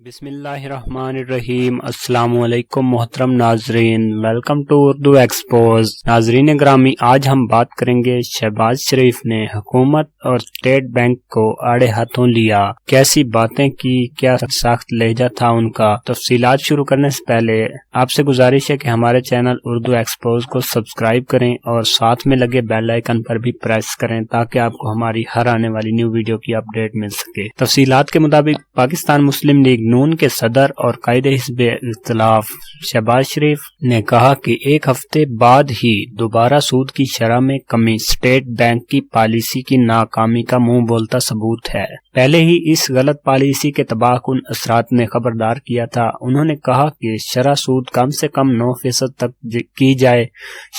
بسم اللہ الرحمن الرحیم۔ السلام علیکم محترم ناظرین، ویلکم ٹو اردو ایکسپوز۔ ناظرین گرامی، آج ہم بات کریں گے شہباز شریف نے حکومت اور اسٹیٹ بینک کو آڑے ہاتھوں لیا، کیسی باتیں کی، کیا سخت لہجہ تھا ان کا۔ تفصیلات شروع کرنے سے پہلے آپ سے گزارش ہے کہ ہمارے چینل اردو ایکسپوز کو سبسکرائب کریں اور ساتھ میں لگے بیل آئیکن پر بھی پریس کریں تاکہ آپ کو ہماری ہر آنے والی نیو ویڈیو کی اپڈیٹ مل سکے۔ تفصیلات کے مطابق پاکستان مسلم لیگ نون کے صدر اور قائد حزب اختلاف شہباز شریف نے کہا کہ ایک ہفتے بعد ہی دوبارہ سود کی شرح میں کمی اسٹیٹ بینک کی پالیسی کی ناکامی کا منہ بولتا ثبوت ہے۔ پہلے ہی اس غلط پالیسی کے تباہ کن اثرات نے خبردار کیا تھا۔ انہوں نے کہا کہ شرح سود کم سے کم 9% تک کی جائے۔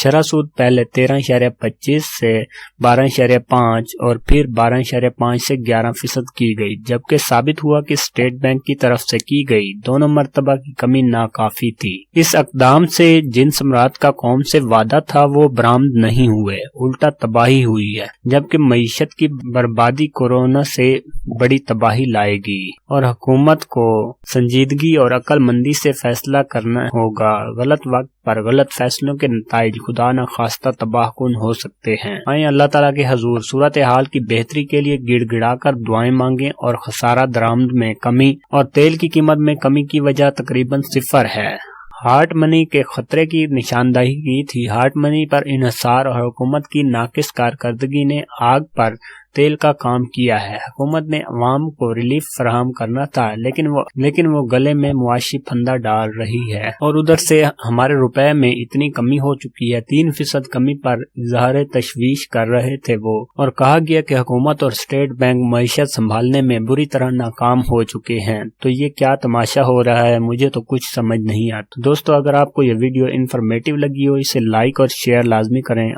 شرح سود پہلے 13.25 سے 12.5 اور پھر 12.5 سے 11% کی گئی، جبکہ ثابت ہوا کہ اسٹیٹ بینک کی طرف سے کی گئی دونوں مرتبہ کی کمی ناکافی تھی۔ اس اقدام سے جن ثمرات کا قوم سے وعدہ تھا وہ برآمد نہیں ہوئے، الٹا تباہی ہوئی ہے، جبکہ معیشت کی بربادی کورونا سے بڑی تباہی لائے گی اور حکومت کو سنجیدگی اور عقل مندی سے فیصلہ کرنا ہوگا۔ غلط وقت پر غلط فیصلوں کے نتائج خدا نخواستہ تباہ کن ہو سکتے ہیں۔ آئیں اللہ تعالیٰ کے حضور صورتحال کی بہتری کے لیے گڑ گڑا کر دعائیں مانگیں اور خسارہ درآمد میں کمی اور تیل کی قیمت میں کمی کی وجہ تقریباً 0 ہے۔ ہارٹ منی کے خطرے کی نشاندہی کی تھی۔ ہارٹ منی پر انحصار اور حکومت کی ناقص کارکردگی نے آگ پر تیل کا کام کیا ہے۔ حکومت نے عوام کو ریلیف فراہم کرنا تھا لیکن وہ گلے میں معاشی پھندا ڈال رہی ہے، اور ادھر سے ہمارے روپے میں اتنی کمی ہو چکی ہے۔ 3% کمی پر اظہار تشویش کر رہے تھے وہ، اور کہا گیا کہ حکومت اور اسٹیٹ بینک معیشت سنبھالنے میں بری طرح ناکام ہو چکے ہیں۔ تو یہ کیا تماشا ہو رہا ہے؟ مجھے تو کچھ سمجھ نہیں آتا۔ دوستو، اگر آپ کو یہ ویڈیو انفارمیٹیو لگی ہو اسے لائک اور شیئر لازمی کریں۔